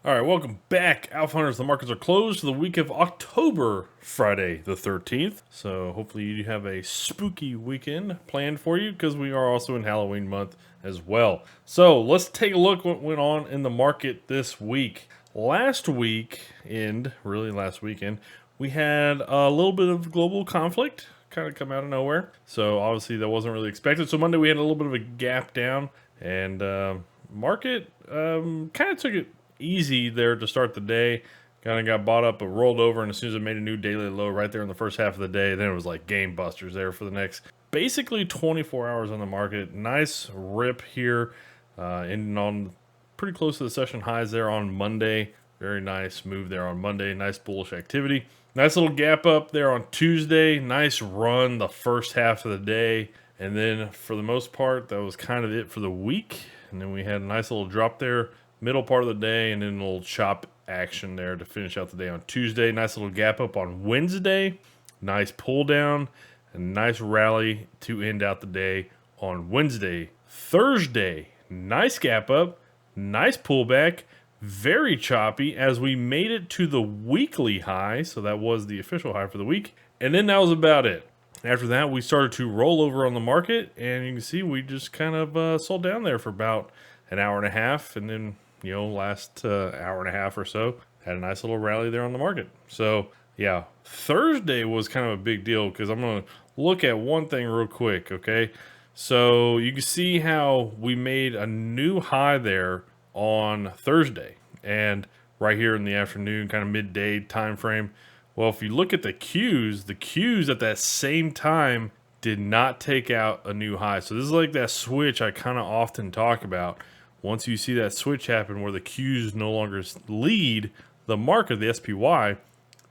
All right, welcome back, Alpha Hunters. The markets are closed for the week of October, Friday the 13th. So hopefully you have a spooky weekend planned for you because we are also in Halloween month as well. So let's take a look what went on in the market this week. Last weekend, we had a little bit of global conflict kind of come out of nowhere. So obviously that wasn't really expected. So Monday we had a little bit of a gap down, and market kind of took it easy there to start the day. Kind of got bought up but rolled over, and as soon as it made a new daily low right there in the first half of the day, then it was like game busters there for the next basically 24 hours on the market. Nice rip here, ending on pretty close to the session highs there on Monday. Very nice move there on Monday. Nice bullish activity. Nice little gap up there on Tuesday. Nice run the first half of the day. And then for the most part, that was kind of it for the week. And then we had a nice little drop there middle part of the day, and then a little chop action there to finish out the day on Tuesday. Nice little gap up on Wednesday. Nice pull down. A nice rally to end out the day on Wednesday. Thursday, nice gap up. Nice pullback. Very choppy as we made it to the weekly high. So that was the official high for the week. And then that was about it. After that, we started to roll over on the market, and you can see we just kind of sold down there for about an hour and a half, and then last hour and a half or so had a nice little rally there on the market. So yeah, Thursday was kind of a big deal because I'm going to look at one thing real quick. Okay, so you can see how we made a new high there on Thursday, and right here in the afternoon, kind of midday time frame. Well, if you look at the Qs at that same time did not take out a new high. So this is like that switch I kind of often talk about. Once you see that switch happen where the Qs no longer lead the market, the SPY,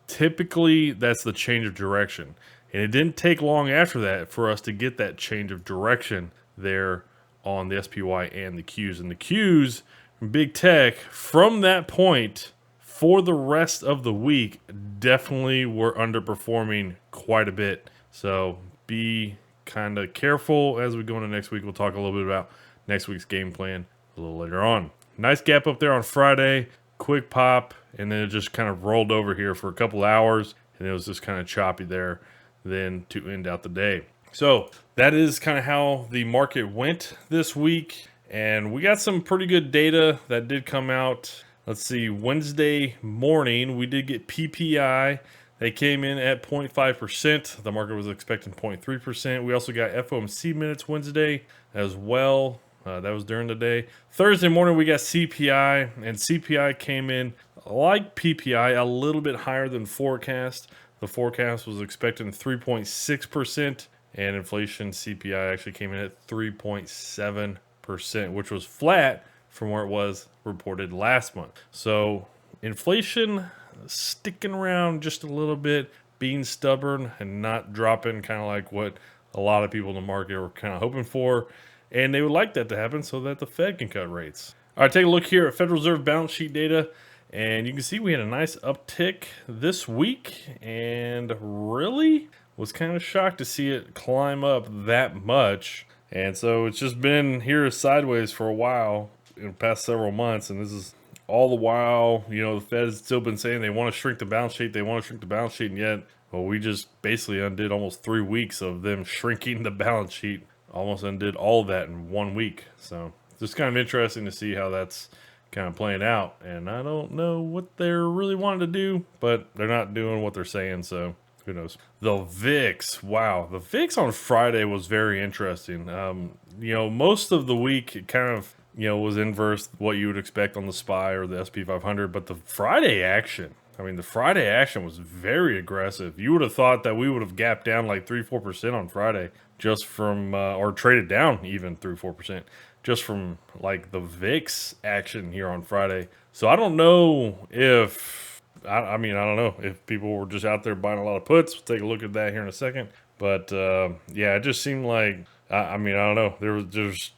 typically that's the change of direction. And it didn't take long after that for us to get that change of direction there on the SPY and the Qs. And the Qs, big tech, from that point for the rest of the week, definitely were underperforming quite a bit. So be kind of careful as we go into next week. We'll talk a little bit about next week's game plan a little later on. Nice gap up there on Friday, quick pop, and then it just kind of rolled over here for a couple hours, and it was just kind of choppy there then to end out the day. So that is kind of how the market went this week, and we got some pretty good data that did come out. Let's see, Wednesday morning we did get PPI. They came in at 0.5%. The market was expecting 0.3%. We also got FOMC minutes Wednesday as well. That was during the day. Thursday morning, we got CPI, and CPI came in like PPI, a little bit higher than forecast. The forecast was expecting 3.6%, and inflation CPI actually came in at 3.7%, which was flat from where it was reported last month. So inflation sticking around just a little bit, being stubborn and not dropping, kind of like what a lot of people in the market were kind of hoping for. And they would like that to happen so that the Fed can cut rates. All right, take a look here at Federal Reserve balance sheet data. And you can see we had a nice uptick this week, and really was kind of shocked to see it climb up that much. And so it's just been here sideways for a while in the past several months. And this is all the while, the Fed's still been saying they want to shrink the balance sheet. And yet, well, we just basically undid almost 3 weeks of them shrinking the balance sheet. Almost undid all of that in 1 week. So it's just kind of interesting to see how that's kind of playing out. And I don't know what they're really wanting to do, but they're not doing what they're saying. So who knows? The VIX. Wow. The VIX on Friday was very interesting. Most of the week it kind of, was inverse what you would expect on the SPY or the SP 500. But the Friday action was very aggressive. You would have thought that we would have gapped down like 3-4% on Friday just from, or traded down even 3-4%, just from like the VIX action here on Friday. So I don't know if, I don't know if people were just out there buying a lot of puts. We'll take a look at that here in a second. But yeah, it just seemed like, I don't know. There's just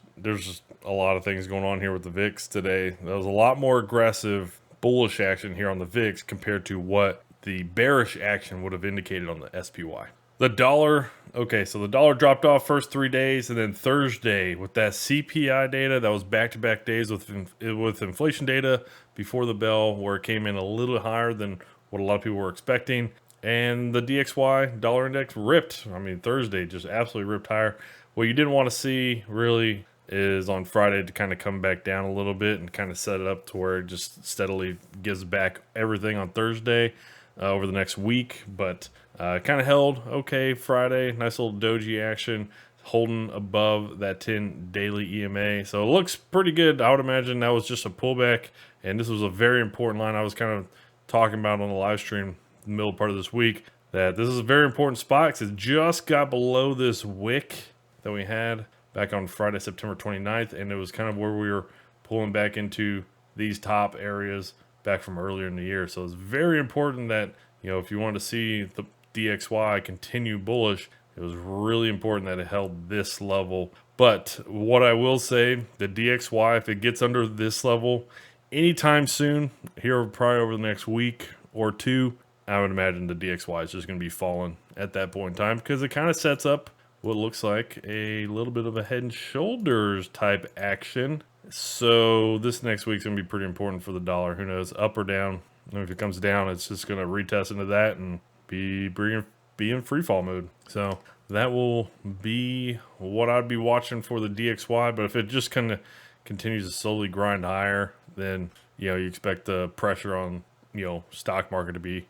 a lot of things going on here with the VIX today. There was a lot more aggressive bullish action here on the VIX compared to what the bearish action would have indicated on the SPY. The dollar, okay, so the dollar dropped off first 3 days, and then Thursday with that CPI data that was back-to-back days with inflation data before the bell, where it came in a little higher than what a lot of people were expecting. And the DXY dollar index ripped. I mean, Thursday just absolutely ripped higher. What you didn't want to see really is on Friday to kind of come back down a little bit and kind of set it up to where it just steadily gives back everything on Thursday over the next week. But kind of held okay Friday. Nice little doji action holding above that 10 daily EMA. So it looks pretty good. I would imagine that was just a pullback. And this was a very important line I was kind of talking about on the live stream the middle part of this week, that this is a very important spot because it just got below this wick that we had back on Friday, September 29th, and it was kind of where we were pulling back into these top areas back from earlier in the year. So it's very important that, you know, if you want to see the DXY continue bullish, it was really important that it held this level. But what I will say, the DXY, if it gets under this level anytime soon, here probably over the next week or two, I would imagine the DXY is just going to be falling at that point in time, because it kind of sets up what looks like a little bit of a head and shoulders type action. So this next week's going to be pretty important for the dollar. Who knows, up or down? And if it comes down, it's just going to retest into that and be in free fall mode. So that will be what I'd be watching for the DXY. But if it just kind of continues to slowly grind higher, then, you know, you expect the pressure on, you know, stock market to be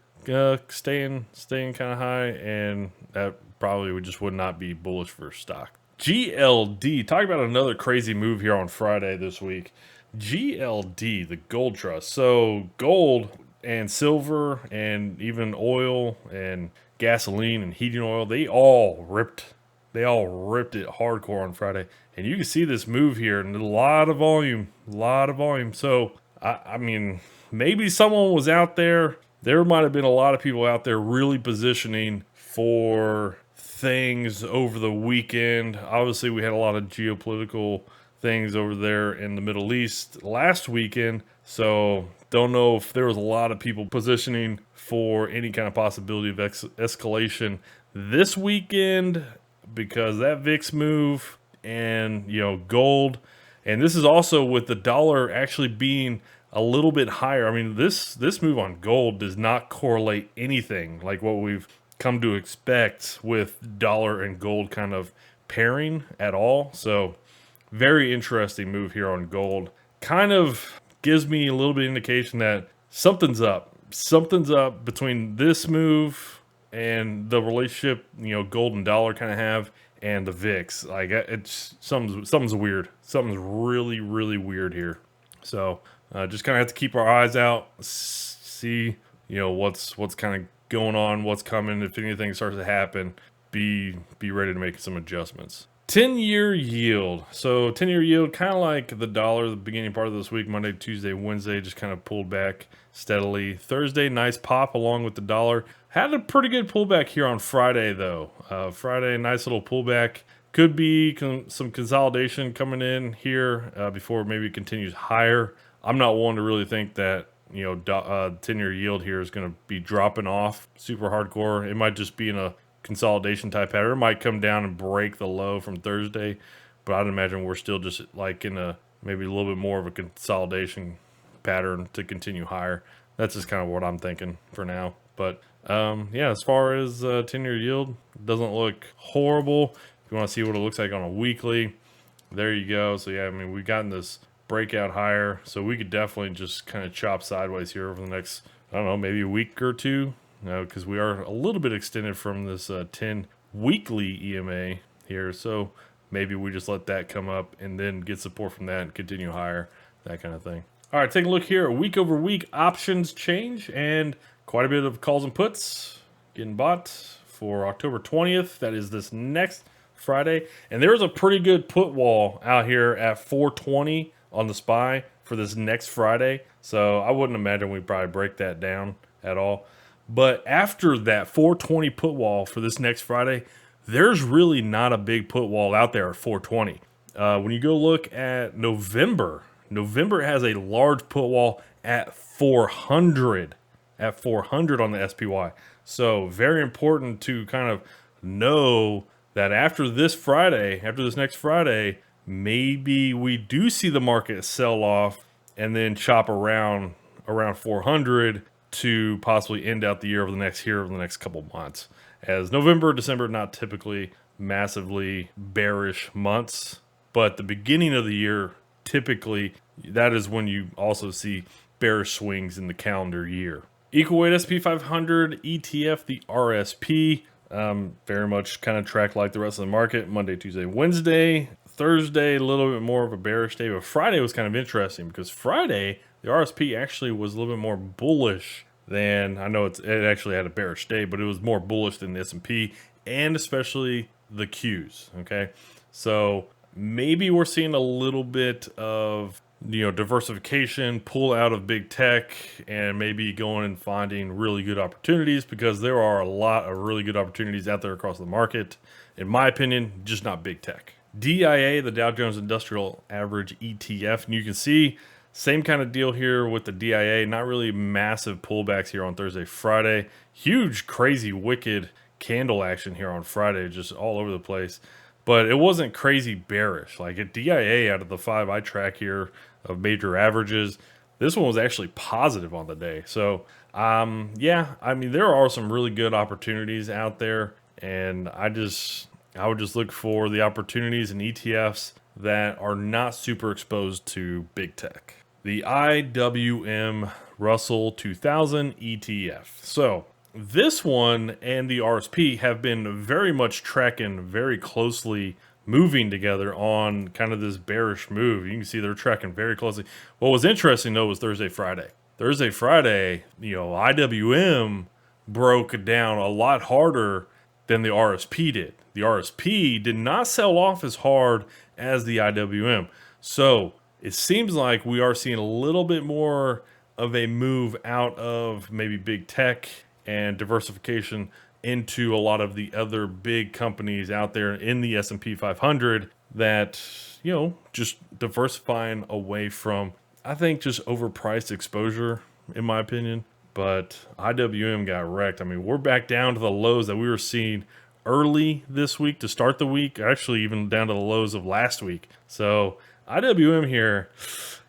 staying kind of high, and that probably would not be bullish for stock. GLD, talk about another crazy move here on Friday this week. GLD, the gold trust. So gold and silver and even oil and gasoline and heating oil, they all ripped it hardcore on Friday. And you can see this move here, and a lot of volume. So I mean, maybe someone was out there. There might have been a lot of people out there really positioning for things over the weekend. Obviously, we had a lot of geopolitical things over there in the Middle East last weekend. So don't know if there was a lot of people positioning for any kind of possibility of escalation this weekend, because that VIX move and, you know, gold. And this is also with the dollar actually being a little bit higher. I mean, this move on gold does not correlate anything like what we've come to expect with dollar and gold kind of pairing at all. So very interesting move here on gold. Kind of gives me a little bit of indication that something's up. Something's up between this move and the relationship, you know, gold and dollar kind of have, and the VIX. Like, it's something's weird. Something's really, really weird here. So just kind of have to keep our eyes out, see, you know, what's kind of going on, what's coming. If anything starts to happen, be ready to make some adjustments. 10-year yield. So 10-year yield, kind of like the dollar, the beginning part of this week, Monday, Tuesday, Wednesday, just kind of pulled back steadily. Thursday, nice pop along with the dollar. Had a pretty good pullback here on Friday, though. Friday, nice little pullback. Could be some consolidation coming in here before maybe it continues higher. I'm not one to really think that, you know, 10-year yield here is going to be dropping off super hardcore. It might just be in a consolidation type pattern. It might come down and break the low from Thursday, but I'd imagine we're still just like in a maybe a little bit more of a consolidation pattern to continue higher. That's just kind of what I'm thinking for now. But yeah, as far as 10-year yield, it doesn't look horrible. If you want to see what it looks like on a weekly, there you go. So yeah, I mean, we've gotten this breakout higher, so we could definitely just kind of chop sideways here over the next, I don't know, maybe a week or two, because we are a little bit extended from this 10 weekly EMA here. So maybe we just let that come up and then get support from that and continue higher, that kind of thing. All right, take a look here. Week over week options change, and quite a bit of calls and puts getting bought for October 20th. That is this next Friday. And there's a pretty good put wall out here at 420 on the SPY for this next Friday. So I wouldn't imagine we'd probably break that down at all. But after that 420 put wall for this next Friday, there's really not a big put wall out there at 420. When you go look at November has a large put wall at 400 on the SPY. So very important to kind of know that after this Friday, after this next Friday, maybe we do see the market sell off and then chop around 400 to possibly end out the year over the next couple months. As November, December, not typically massively bearish months, but the beginning of the year, typically, that is when you also see bearish swings in the calendar year. Equal weight SP 500 ETF, the RSP, very much kind of tracked like the rest of the market. Monday, Tuesday, Wednesday, Thursday, a little bit more of a bearish day, but Friday was kind of interesting because Friday, the RSP actually was a little bit more bullish than, I know it actually had a bearish day, but it was more bullish than the S&P and especially the Qs, okay? So maybe we're seeing a little bit of, diversification, pull out of big tech, and maybe going and finding really good opportunities, because there are a lot of really good opportunities out there across the market. In my opinion, just not big tech. DIA, the Dow Jones Industrial Average ETF, and you can see same kind of deal here with the DIA. Not really massive pullbacks here on Thursday, Friday. Huge, crazy, wicked candle action here on Friday, just all over the place. But it wasn't crazy bearish. Like a DIA out of the 5 I track here of major averages, this one was actually positive on the day. So, yeah, I mean, there are some really good opportunities out there. And I would just look for the opportunities in ETFs that are not super exposed to big tech. The IWM Russell 2000 ETF. So this one and the RSP have been very much tracking very closely, moving together on kind of this bearish move. You can see they're tracking very closely. What was interesting though was Thursday, Friday. Thursday, Friday, IWM broke down a lot harder than the RSP did. The RSP did not sell off as hard as the IWM. So it seems like we are seeing a little bit more of a move out of maybe big tech and diversification into a lot of the other big companies out there in the S&P 500 that, just diversifying away from, I think, just overpriced exposure, in my opinion. But IWM got wrecked. I mean, we're back down to the lows that we were seeing early this week to start the week, actually even down to the lows of last week. So IWM here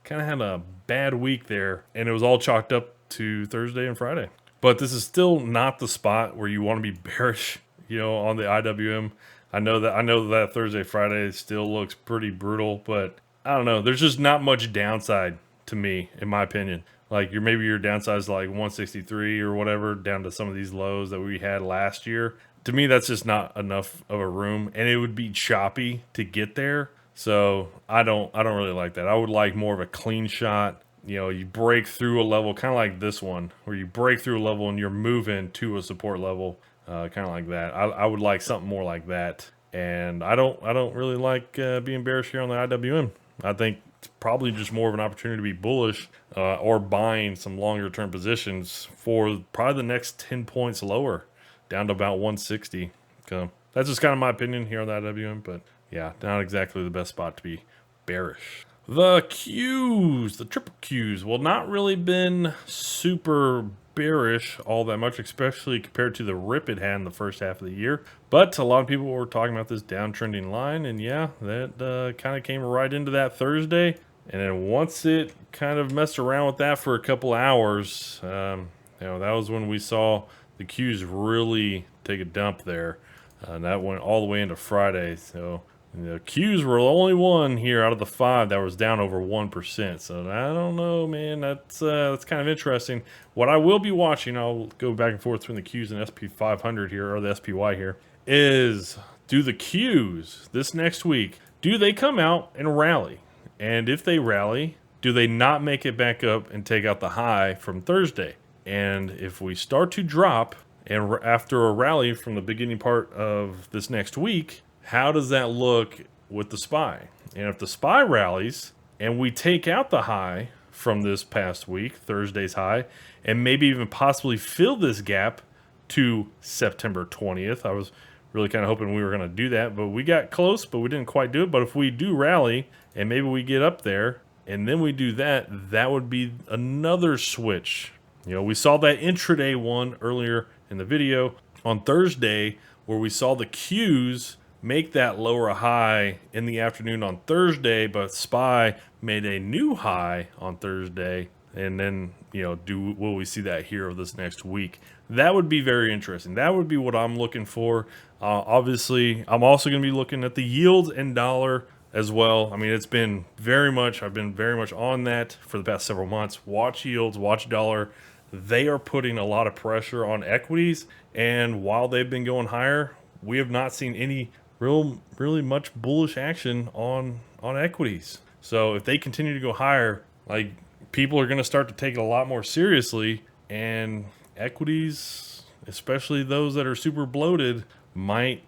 kind of had a bad week there, and it was all chalked up to Thursday and Friday. But this is still not the spot where you want to be bearish, on the IWM. I know that Thursday, Friday still looks pretty brutal, but I don't know. There's just not much downside to me, in my opinion. Like maybe your downside is like 163 or whatever, down to some of these lows that we had last year. To me, that's just not enough of a room, and it would be choppy to get there. So I don't really like that. I would like more of a clean shot. You break through a level, kind of like this one, where you break through a level and you're moving to a support level, kind of like that. I would like something more like that. And I don't really like being bearish here on the IWM. I think it's probably just more of an opportunity to be bullish or buying some longer term positions for probably the next 10 points lower, down to about 160. So that's just kind of my opinion here on the IWM, but yeah, not exactly the best spot to be bearish. The Qs, the triple Qs, well, not really been super bearish all that much, especially compared to the rip it had in the first half of the year. But a lot of people were talking about this downtrending line, and yeah, that kind of came right into that Thursday. And then once it kind of messed around with that for a couple hours, that was when we saw the Qs really take a dump there. And that went all the way into Friday. So the Qs were the only one here out of the 5 that was down over 1%. So I don't know, man. That's kind of interesting. What I will be watching, I'll go back and forth between the Qs and SP 500 here, or the SPY here, is do the Qs this next week, do they come out and rally? And if they rally, do they not make it back up and take out the high from Thursday? And if we start to drop, and after a rally from the beginning part of this next week, how does that look with the SPY? And if the SPY rallies and we take out the high from this past week, Thursday's high, and maybe even possibly fill this gap to September 20th, I was really kind of hoping we were going to do that, but we got close, but we didn't quite do it. But if we do rally and maybe we get up there and then we do that, that would be another switch. We saw that intraday one earlier in the video. On Thursday, where we saw the Qs make that lower high in the afternoon on Thursday, but SPY made a new high on Thursday. And then, will we see that here this next week? That would be very interesting. That would be what I'm looking for. Obviously, I'm also going to be looking at the yields and dollar as well. I mean, I've been very much on that for the past several months. Watch yields, watch dollar. They are putting a lot of pressure on equities. And while they've been going higher, we have not seen any really much bullish action on equities. So if they continue to go higher, like, people are going to start to take it a lot more seriously, and equities, especially those that are super bloated, might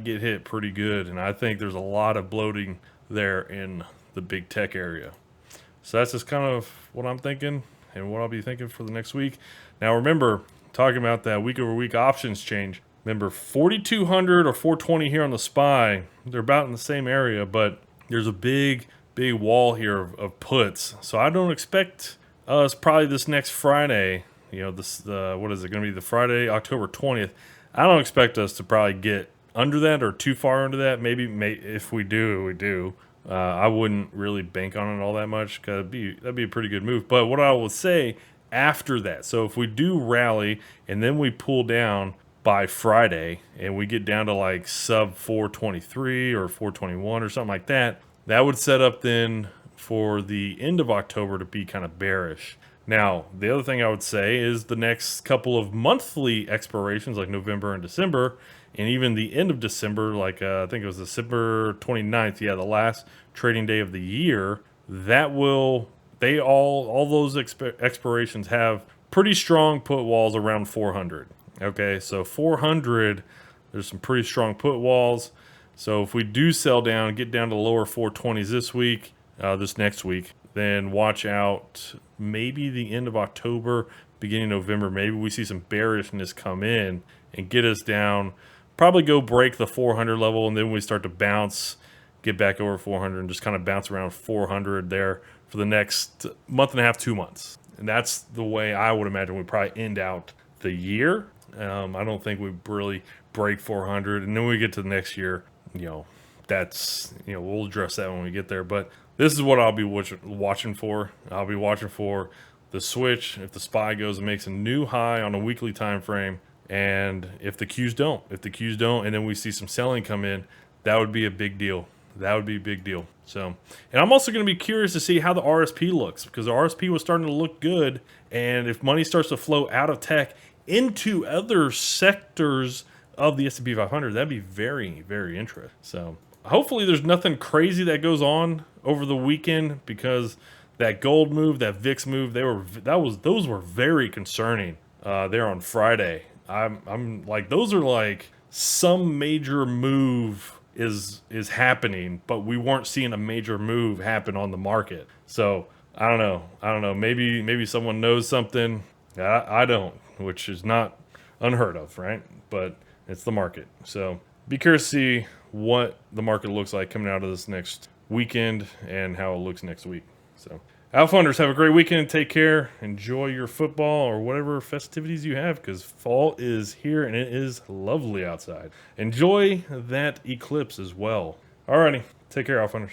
get hit pretty good. And I think there's a lot of bloating there in the big tech area. So that's just kind of what I'm thinking and what I'll be thinking for the next week. Now remember, talking about that week over week options change, remember 4,200 or 420 here on the SPY, they're about in the same area, but there's a big wall here of puts. So I don't expect us probably this next Friday, what is it going to be, the Friday, October 20th. I don't expect us to probably get under that or too far under that. Maybe if we do, we do. I wouldn't really bank on it all that much, because that'd be a pretty good move. But what I will say after that, so if we do rally and then we pull down by Friday and we get down to like sub 423 or 421 or something like that, that would set up then for the end of October to be kind of bearish. Now, the other thing I would say is the next couple of monthly expirations, like November and December, and even the end of December, like I think it was December 29th, the last trading day of the year, all those expirations have pretty strong put walls around 400. Okay, so 400, there's some pretty strong put walls. So if we do sell down, get down to lower 420s this next week, then watch out. Maybe the end of October, beginning of November, maybe we see some bearishness come in and get us down. Probably go break the 400 level, and then we start to bounce, get back over 400, and just kind of bounce around 400 there for the next month and a half, 2 months. And that's the way I would imagine we probably end out the year. I don't think we really break 400, and then we get to the next year. We'll address that when we get there. But this is what I'll be watching for. I'll be watching for the switch. If the SPY goes and makes a new high on a weekly time frame, and if the Qs don't, and then we see some selling come in, that would be a big deal. That would be a big deal. So, and I'm also going to be curious to see how the RSP looks, because the RSP was starting to look good, and if money starts to flow out of tech into other sectors of the S&P 500, that'd be very, very interesting. So hopefully there's nothing crazy that goes on over the weekend, because that gold move, that VIX move, those were very concerning there on Friday. I'm like, those are like some major move is happening, but we weren't seeing a major move happen on the market. So I don't know. Maybe someone knows something. I don't, which is not unheard of, right? But it's the market. So be curious to see what the market looks like coming out of this next weekend and how it looks next week. So Alpha Funders, have a great weekend. Take care. Enjoy your football or whatever festivities you have, because fall is here and it is lovely outside. Enjoy that eclipse as well. Alrighty. Take care, Alpha Funders.